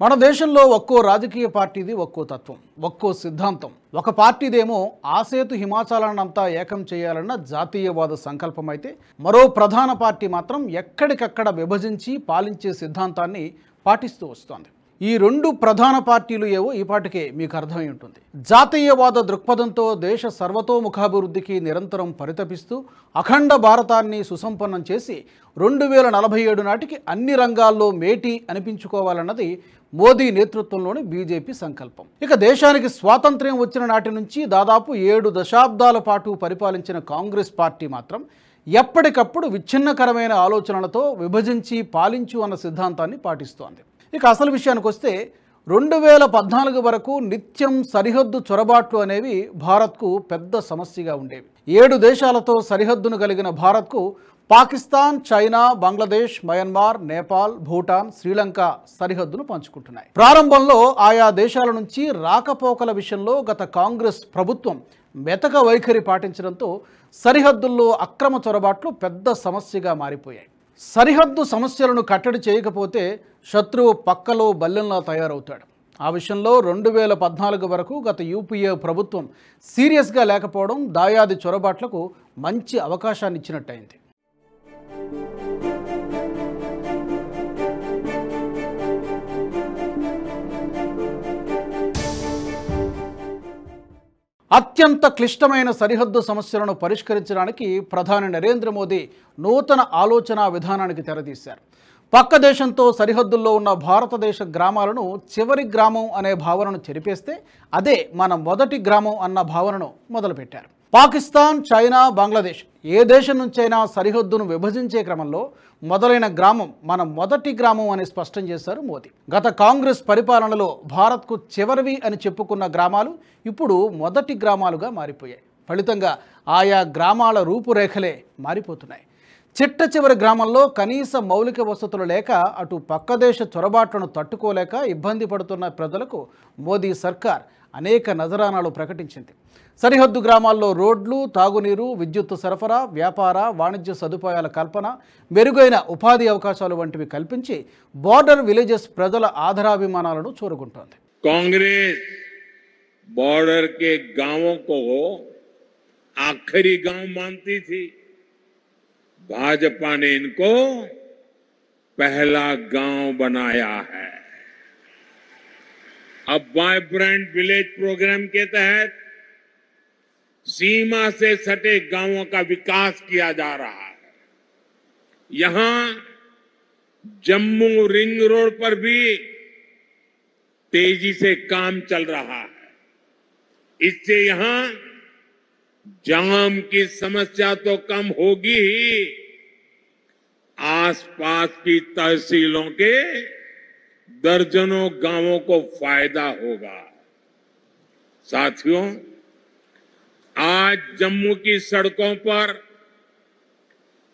మన దేశంలో ఒక్కో రాజకీయ పార్టీది ఒక్కో తత్వం, ఒక్కో సిద్ధాంతం. ఒక పార్టీదేమో ఆసేతు హిమాచలాన్నంతా ఏకం చేయాలన్న జాతీయవాద సంకల్పం అయితే, మరో ప్రధాన పార్టీ మాత్రం ఎక్కడికక్కడ విభజించి పాలించే సిద్ధాంతాన్ని పాటిస్తూ వస్తోంది. ఈ రెండు ప్రధాన పార్టీలు ఏవో ఈ పాటికే మీకు అర్థమై ఉంటుంది. జాతీయవాద దృక్పథంతో దేశ సర్వతోముఖాభివృద్ధికి నిరంతరం పరితపిస్తూ అఖండ భారతాన్ని సుసంపన్నం చేసి 2047 నాటికి అన్ని రంగాల్లో మేటి అనిపించుకోవాలన్నది మోదీ నేతృత్వంలోని బీజేపీ సంకల్పం. ఇక దేశానికి స్వాతంత్ర్యం వచ్చిన నాటి నుంచి దాదాపు 7 దశాబ్దాల పాటు పరిపాలించిన కాంగ్రెస్ పార్టీ మాత్రం ఎప్పటికప్పుడు విచ్ఛిన్నకరమైన ఆలోచనలతో విభజించి పాలించు అన్న సిద్ధాంతాన్ని పాటిస్తోంది. ఇక అసలు విషయానికి వస్తే 2014 వరకు నిత్యం సరిహద్దు చొరబాట్లు అనేవి భారత్కు పెద్ద సమస్యగా ఉండేవి. 7 దేశాలతో సరిహద్దును కలిగిన భారత్కు పాకిస్తాన్, చైనా, బంగ్లాదేశ్, మయన్మార్, నేపాల్, భూటాన్, శ్రీలంక సరిహద్దును పంచుకుంటున్నాయి. ప్రారంభంలో ఆయా దేశాల నుంచి రాకపోకల విషయంలో గత కాంగ్రెస్ ప్రభుత్వం మెతక వైఖరి పాటించడంతో సరిహద్దుల్లో అక్రమ చొరబాట్లు పెద్ద సమస్యగా మారిపోయాయి. సరిహద్దు సమస్యలను కట్టడి చేయకపోతే శత్రువు పక్కలో బల్లెంలా తయారవుతాడు. ఆ విషయంలో 2014 వరకు గత యూపీఏ ప్రభుత్వం సీరియస్గా లేకపోవడం దాయాది చొరబాట్లకు మంచి అవకాశాన్ని ఇచ్చినట్టయింది. అత్యంత క్లిష్టమైన సరిహద్దు సమస్యలను పరిష్కరించడానికి ప్రధాని నరేంద్ర మోదీ నూతన ఆలోచన విధానానికి తెరతీశారు. పక్క దేశంతో సరిహద్దుల్లో ఉన్న భారతదేశ గ్రామాలను చివరి గ్రామం అనే భావనను చెరిపేస్తే అదే మన మొదటి గ్రామం అన్న భావనను మొదలుపెట్టారు. పాకిస్తాన్, చైనా, బంగ్లాదేశ్ ఏ దేశం నుంచైనా సరిహద్దును విభజించే క్రమంలో మొదలైన గ్రామం మన మొదటి గ్రామం అని స్పష్టం చేశారు మోదీ. గత కాంగ్రెస్ పరిపాలనలో భారత్కు చివరివి అని చెప్పుకున్న గ్రామాలు ఇప్పుడు మొదటి గ్రామాలుగా మారిపోయాయి. ఫలితంగా ఆయా గ్రామాల రూపురేఖలే మారిపోతున్నాయి. చిట్ట చివరి గ్రామంలో కనీస మౌలిక వసతులు లేక అటు పక్క దేశ చొరబాట్లను తట్టుకోలేక ఇబ్బంది పడుతున్న ప్రజలకు మోదీ సర్కార్ అనేక నజరానాలు ప్రకటించింది. సరిహద్దు గ్రామాల్లో రోడ్లు, తాగునీరు, విద్యుత్తు సరఫరా, వ్యాపార, వాణిజ్య సదుపాయాల కల్పన, మెరుగైన ఉపాధి అవకాశాలు వంటివి కల్పించి బోర్డర్ విలేజెస్ ప్రజల ఆధారాభిమానాలను చూరగొంటోంది. కాంగ్రెస్ बॉर्डर के गांवों को आखिरी गांव मानती थी. भाजपा ने इनको पहला गांव बनाया है. अब वाइब्रेंट विलेज प्रोग्राम के तहत सीमा से सटे गांवों का विकास किया जा रहा है. यहां जम्मू रिंग रोड पर भी तेजी से काम चल रहा है. इससे यहां जाम की समस्या तो कम होगी ही, आसपास की तहसीलों के दर्जनों गांवों को फायदा होगा. साथियों, आज जम्मू की सड़कों पर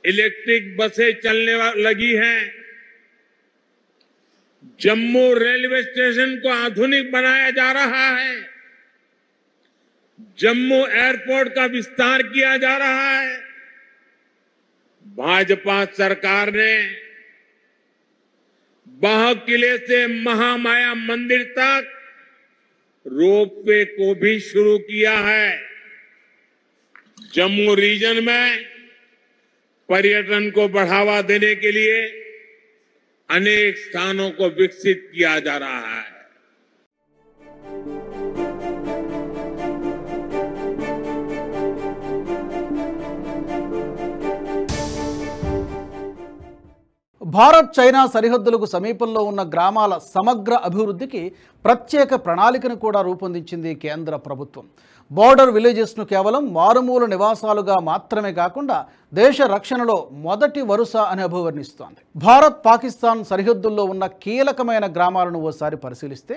इलेक्ट्रिक बसें चलने लगी हैं. जम्मू रेलवे स्टेशन को आधुनिक बनाया जा रहा है. जम्मू एयरपोर्ट का विस्तार किया जा रहा है. भाजपा सरकार ने बाह किले से महामाया मंदिर तक रोपवे को भी शुरू किया है. जम्मू रीजन में पर्यटन को बढ़ावा देने के लिए अनेक स्थानों को विकसित किया जा रहा है. భారత్, చైనా సరిహద్దులకు సమీపంలో ఉన్న గ్రామాల సమగ్ర అభివృద్ధికి ప్రత్యేక ప్రణాళికను కూడా రూపొందించింది కేంద్ర ప్రభుత్వం. బోర్డర్ విలేజెస్ను కేవలం మారుమూల నివాసాలుగా మాత్రమే కాకుండా దేశ రక్షణలో మొదటి వరుస అని అభివర్ణిస్తోంది. భారత్, పాకిస్తాన్ సరిహద్దుల్లో ఉన్న కీలకమైన గ్రామాలను ఓసారి పరిశీలిస్తే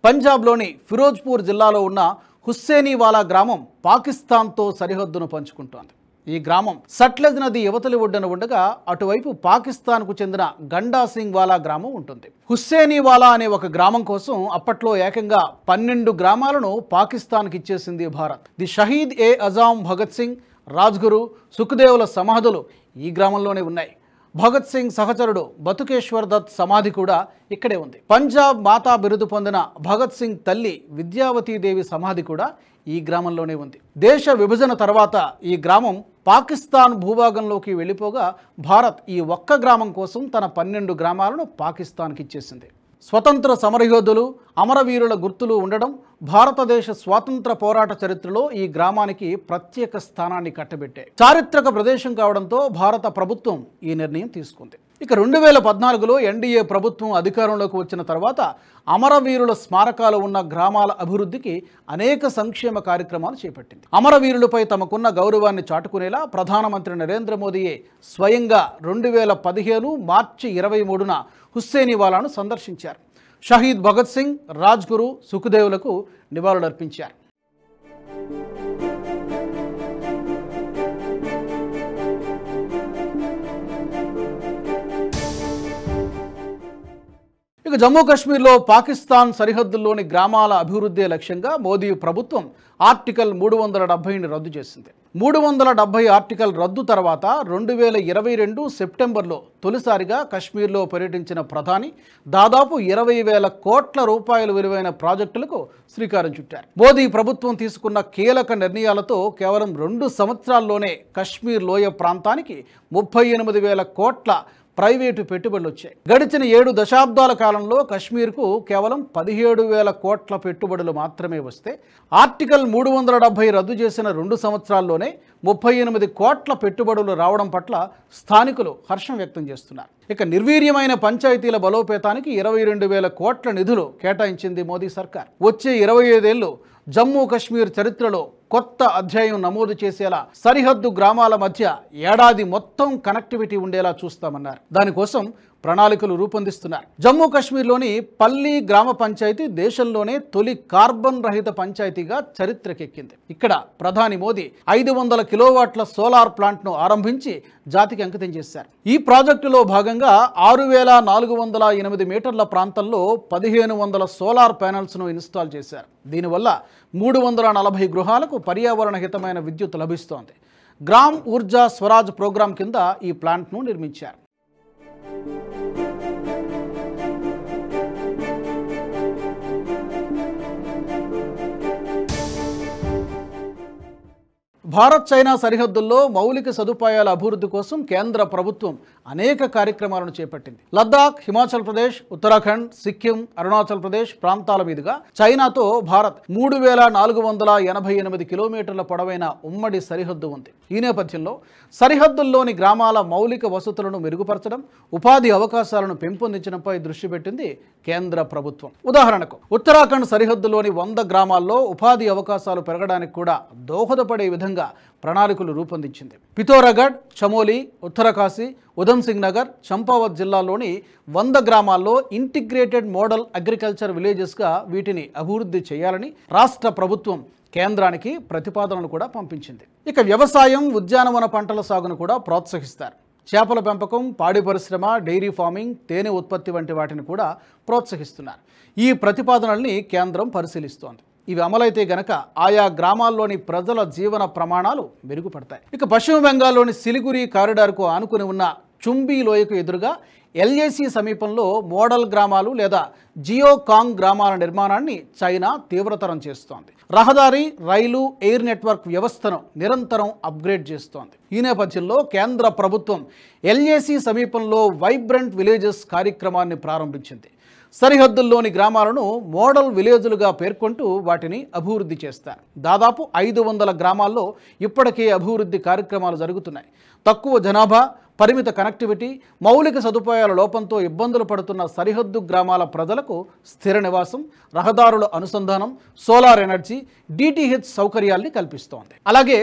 పంజాబ్లోని ఫిరోజ్పూర్ జిల్లాలో ఉన్న హుస్సేనీవాలా గ్రామం పాకిస్తాన్తో సరిహద్దును పంచుకుంటోంది. ఈ గ్రామం సట్లెజ్ నది యువతలి ఒడ్డున ఉండగా అటువైపు పాకిస్తాన్కు చెందిన గండా సింగ్ వాలా గ్రామం ఉంటుంది. హుస్సేనీవాలా అనే ఒక గ్రామం కోసం అప్పట్లో ఏకంగా 12 గ్రామాలను పాకిస్తాన్కి ఇచ్చేసింది భారత్. ది షహీద్ ఏ అజాం భగత్ సింగ్, రాజ్గురు, సుఖ్దేవ్ల సమాధులు ఈ గ్రామంలోనే ఉన్నాయి. భగత్ సింగ్ సహచరుడు బతుకేశ్వర్ దత్ సమాధి కూడా ఇక్కడే ఉంది. పంజాబ్ మాతా బిరుదు పొందిన భగత్ సింగ్ తల్లి విద్యావతీదేవి సమాధి కూడా ఈ గ్రామంలోనే ఉంది. దేశ విభజన తర్వాత ఈ గ్రామం పాకిస్తాన్ భూభాగంలోకి వెళ్ళిపోగా భారత్ ఈ ఒక్క గ్రామం కోసం తన 12 గ్రామాలను పాకిస్తాన్కి ఇచ్చేసింది. స్వతంత్ర సమరయోధులు, అమరవీరుల గుర్తులు ఉండడం భారతదేశ స్వాతంత్ర పోరాట చరిత్రలో ఈ గ్రామానికి ప్రత్యేక స్థానాన్ని కట్టబెట్టాయి. చారిత్రక ప్రదేశం కావడంతో భారత ప్రభుత్వం ఈ నిర్ణయం తీసుకుంది. ఇక 2014లో ఎన్డీఏ ప్రభుత్వం అధికారంలోకి వచ్చిన తర్వాత అమరవీరుల స్మారకాలు ఉన్న గ్రామాల అభివృద్ధికి అనేక సంక్షేమ కార్యక్రమాలు చేపట్టింది. అమరవీరులపై తమకున్న గౌరవాన్ని చాటుకునేలా ప్రధానమంత్రి నరేంద్ర మోదీయే స్వయంగా 2015 మార్చి 23న హుస్సేనివాలాను సందర్శించారు. షహీద్ భగత్ సింగ్, రాజ్గురు, సుఖదేవులకు నివాళులర్పించారు. ఇక జమ్మూ కాశ్మీర్లో పాకిస్తాన్ సరిహద్దుల్లోని గ్రామాల అభివృద్ధి లక్ష్యంగా మోదీ ప్రభుత్వం ఆర్టికల్ 370ని రద్దు చేసింది. 370 ఆర్టికల్ రద్దు తర్వాత 2022 సెప్టెంబర్లో తొలిసారిగా కశ్మీర్లో పర్యటించిన ప్రధాని దాదాపు 20,000 కోట్ల రూపాయల విలువైన ప్రాజెక్టులకు శ్రీకారం చుట్టారు. మోదీ ప్రభుత్వం తీసుకున్న కీలక నిర్ణయాలతో కేవలం 2 సంవత్సరాల్లోనే కశ్మీర్ లోయ ప్రాంతానికి 38,000 కోట్ల ప్రైవేటు పెట్టుబడులు వచ్చాయి. గడిచిన 7 దశాబ్దాల కాలంలో కశ్మీర్కు కేవలం 17,000 కోట్ల పెట్టుబడులు మాత్రమే వస్తే ఆర్టికల్ 370 రద్దు చేసిన 2 సంవత్సరాల్లోనే 38 కోట్ల పెట్టుబడులు రావడం పట్ల స్థానికులు హర్షం వ్యక్తం చేస్తున్నారు. ఇక నిర్వీర్యమైన పంచాయతీల బలోపేతానికి 22,000 కోట్ల నిధులు కేటాయించింది మోదీ సర్కార్. వచ్చే 25 ఏళ్లు జమ్మూ కాశ్మీర్ చరిత్రలో కొత్త అధ్యాయం నమోదు చేసేలా సరిహద్దు గ్రామాల మధ్య ఏడాది మొత్తం కనెక్టివిటీ ఉండేలా చూస్తామన్నారు. దానికోసం ప్రణాళికలు రూపొందిస్తున్నారు. జమ్మూ కాశ్మీర్లోని పల్లి గ్రామ పంచాయతీ దేశంలోనే తొలి కార్బన్ రహిత పంచాయతీగా చరిత్రకెక్కింది. ఇక్కడ ప్రధాని మోదీ 500 కిలోవాట్ల సోలార్ ప్లాంట్ను ఆరంభించి జాతికి అంకితం చేశారు. ఈ ప్రాజెక్టులో భాగంగా 6,408 మీటర్ల ప్రాంతంలో 1,500 సోలార్ ప్యానెల్స్ను ఇన్స్టాల్ చేశారు. దీనివల్ల 340 గృహాలకు పర్యావరణ హితమైన విద్యుత్ లభిస్తోంది. గ్రామ్ ఊర్జా స్వరాజ్ ప్రోగ్రాం కింద ఈ ప్లాంట్ను నిర్మించారు. భారత్ చైనా సరిహద్దుల్లో మౌలిక సదుపాయాల అభివృద్ధి కోసం కేంద్ర ప్రభుత్వం అనేక కార్యక్రమాలను చేపట్టింది. లద్దాఖ్, హిమాచల్ ప్రదేశ్, ఉత్తరాఖండ్, సిక్కిం, అరుణాచల్ ప్రదేశ్ ప్రాంతాల మీదుగా చైనాతో భారత్ 3,488 కిలోమీటర్ల పొడవైన ఉమ్మడి సరిహద్దు ఉంది. ఈ నేపథ్యంలో సరిహద్దుల్లోని గ్రామాల మౌలిక వసతులను మెరుగుపరచడం, ఉపాధి అవకాశాలను పెంపొందించడంపై దృష్టి పెట్టింది కేంద్ర ప్రభుత్వం. ఉదాహరణకు ఉత్తరాఖండ్ సరిహద్దులోని 100 గ్రామాల్లో ఉపాధి అవకాశాలు పెరగడానికి కూడా దోహదపడే విధంగా ప్రణాళికలు రూపొందించింది. పితోరాగఢ్, చమోలి, ఉత్తరకాశీ, ఉధంసింగ్ నగర్, చంపావత్ జిల్లాల్లోని 100 గ్రామాల్లో ఇంటిగ్రేటెడ్ మోడల్ అగ్రికల్చర్ విలేజెస్గా వీటిని అభివృద్ధి చేయాలని రాష్ట్ర ప్రభుత్వం కేంద్రానికి ప్రతిపాదనలు కూడా పంపించింది. ఇక వ్యవసాయం, ఉద్యానవన పంటల సాగును కూడా ప్రోత్సహిస్తారు. చేపల పెంపకం, పాడి పరిశ్రమ, డైరీ ఫార్మింగ్, తేనె ఉత్పత్తి వంటి వాటిని కూడా ప్రోత్సహిస్తున్నారు. ఈ ప్రతిపాదనల్ని కేంద్రం పరిశీలిస్తోంది. ఇవి అమలైతే గనక ఆయా గ్రామాల్లోని ప్రజల జీవన ప్రమాణాలు మెరుగుపడతాయి. ఇక పశ్చిమ బెంగాల్లోని సిలిగురి కారిడార్కు ఆనుకుని ఉన్న చుంబీ లోయకు ఎదురుగా ఎల్ఏసి సమీపంలో మోడల్ గ్రామాలు లేదా జియోకాంగ్ గ్రామాల నిర్మాణాన్ని చైనా తీవ్రతరం చేస్తోంది. రహదారి, రైలు, ఎయిర్ నెట్వర్క్ వ్యవస్థను నిరంతరం అప్గ్రేడ్ చేస్తోంది. ఈ నేపథ్యంలో కేంద్ర ప్రభుత్వం ఎల్ఏసి సమీపంలో వైబ్రెంట్ విలేజెస్ కార్యక్రమాన్ని ప్రారంభించింది. సరిహద్దుల్లోని గ్రామాలను మోడల్ విలేజులుగా పేర్కొంటూ వాటిని అభివృద్ధి చేస్తారు. దాదాపు 500 గ్రామాల్లో ఇప్పటికే అభివృద్ధి కార్యక్రమాలు జరుగుతున్నాయి. తక్కువ జనాభా, పరిమిత కనెక్టివిటీ, మౌలిక సదుపాయాల లోపంతో ఇబ్బందులు పడుతున్న సరిహద్దు గ్రామాల ప్రజలకు స్థిర నివాసం, రహదారుల అనుసంధానం, సోలార్ ఎనర్జీ, డిటిహెచ్ సౌకర్యాల్ని కల్పిస్తోంది. అలాగే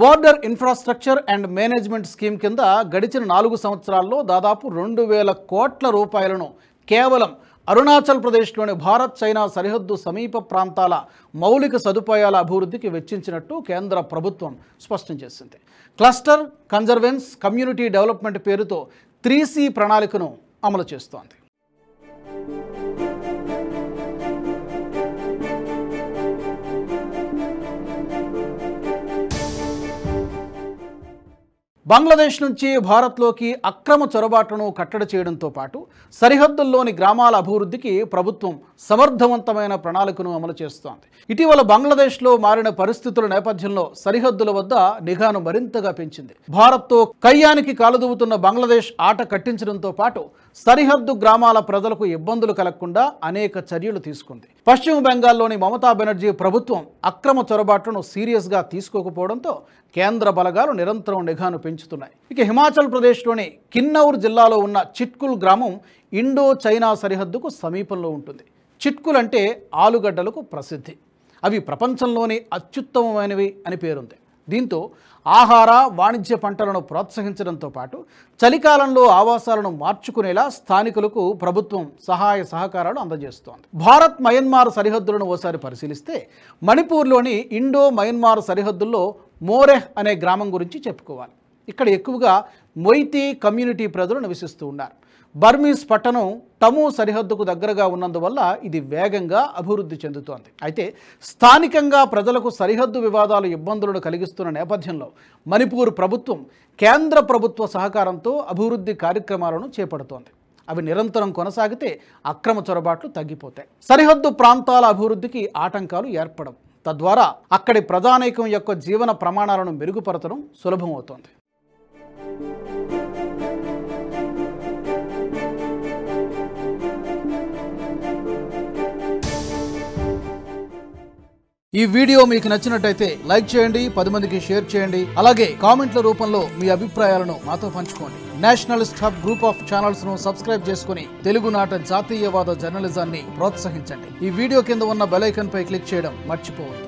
border infrastructure and management scheme కింద గడిచిన 4 సంవత్సరాల్లో దాదాపు 2,000 కోట్ల రూపాయలను కేవలం అరుణాచల్ ప్రదేశ్లోని భారత్ చైనా సరిహద్దు సమీప ప్రాంతాల మౌలిక సదుపాయాల అభివృద్ధికి వెచ్చించినట్టు కేంద్ర ప్రభుత్వం స్పష్టం చేసింది. క్లస్టర్, కన్జర్వెన్స్, కమ్యూనిటీ డెవలప్మెంట్ పేరుతో 3C ప్రణాళికను అమలు చేస్తోంది. బంగ్లాదేశ్ నుంచి భారత్లోకి అక్రమ చొరబాట్లను కట్టడి చేయడంతో పాటు సరిహద్దుల్లోని గ్రామాల అభివృద్ధికి ప్రభుత్వం సమర్థవంతమైన ప్రణాళికను అమలు చేస్తోంది. ఇటీవల బంగ్లాదేశ్లో మారిన పరిస్థితుల నేపథ్యంలో సరిహద్దుల వద్ద నిఘాను మరింతగా పెంచింది. భారత్తో కయ్యానికి కాలుదువుతున్న బంగ్లాదేశ్ ఆట కట్టించడంతో పాటు సరిహద్దు గ్రామాల ప్రజలకు ఇబ్బందులు కలగకుండా అనేక చర్యలు తీసుకుంది. పశ్చిమ బెంగాల్లోని మమతా బెనర్జీ ప్రభుత్వం అక్రమ చొరబాట్లను సీరియస్గా తీసుకోకపోవడంతో కేంద్ర బలగాలు నిరంతరం నిఘాను పెంచుతున్నాయి. ఇక హిమాచల్ ప్రదేశ్లోని కిన్నౌర్ జిల్లాలో ఉన్న చిట్కుల్ గ్రామం ఇండో చైనా సరిహద్దుకు సమీపంలో ఉంటుంది. చిట్కుల్ అంటే ఆలుగడ్డలకు ప్రసిద్ధి. అవి ప్రపంచంలోని అత్యుత్తమమైనవి అని పేరుంది. దీంతో ఆహార వాణిజ్య పంటలను ప్రోత్సహించడంతో పాటు చలికాలంలో ఆవాసాలను మార్చుకునేలా స్థానికులకు ప్రభుత్వం సహాయ సహకారాలు అందజేస్తోంది. భారత్ మయన్మార్ సరిహద్దులను ఓసారి పరిశీలిస్తే మణిపూర్లోని ఇండో మయన్మార్ సరిహద్దుల్లో మోరెహ్ అనే గ్రామం గురించి చెప్పుకోవాలి. ఇక్కడ ఎక్కువగా మొయితీ కమ్యూనిటీ ప్రజలు నివసిస్తూ ఉన్నారు. బర్మీస్ పట్టణం టము సరిహద్దుకు దగ్గరగా ఉన్నందువల్ల ఇది వేగంగా అభివృద్ధి చెందుతోంది. అయితే స్థానికంగా ప్రజలకు సరిహద్దు వివాదాలు ఇబ్బందులను కలిగిస్తున్న నేపథ్యంలో మణిపూర్ ప్రభుత్వం కేంద్ర ప్రభుత్వ సహకారంతో అభివృద్ధి కార్యక్రమాలను చేపడుతోంది. అవి నిరంతరం కొనసాగితే అక్రమ చొరబాట్లు తగ్గిపోతాయి. సరిహద్దు ప్రాంతాల అభివృద్ధికి ఆటంకాలు ఏర్పడవు. తద్వారా అక్కడి ప్రజానీకం యొక్క జీవన ప్రమాణాలను మెరుగుపరచడం సులభమవుతోంది. ఈ వీడియో మీకు నచ్చినట్టయితే లైక్ చేయండి, 10 మందికి షేర్ చేయండి. అలాగే కామెంట్ల రూపంలో మీ అభిప్రాయాలను మాతో పంచుకోండి. Nationalist hub group of channels ను సబ్స్క్రైబ్ చేసుకుని తెలుగునాట జాతీయవాద జర్నలిజాన్ని ప్రోత్సహించండి. ఈ వీడియో కింద ఉన్న బెల్ ఐకాన్ పై క్లిక్ చేయడం మర్చిపోవద్దు.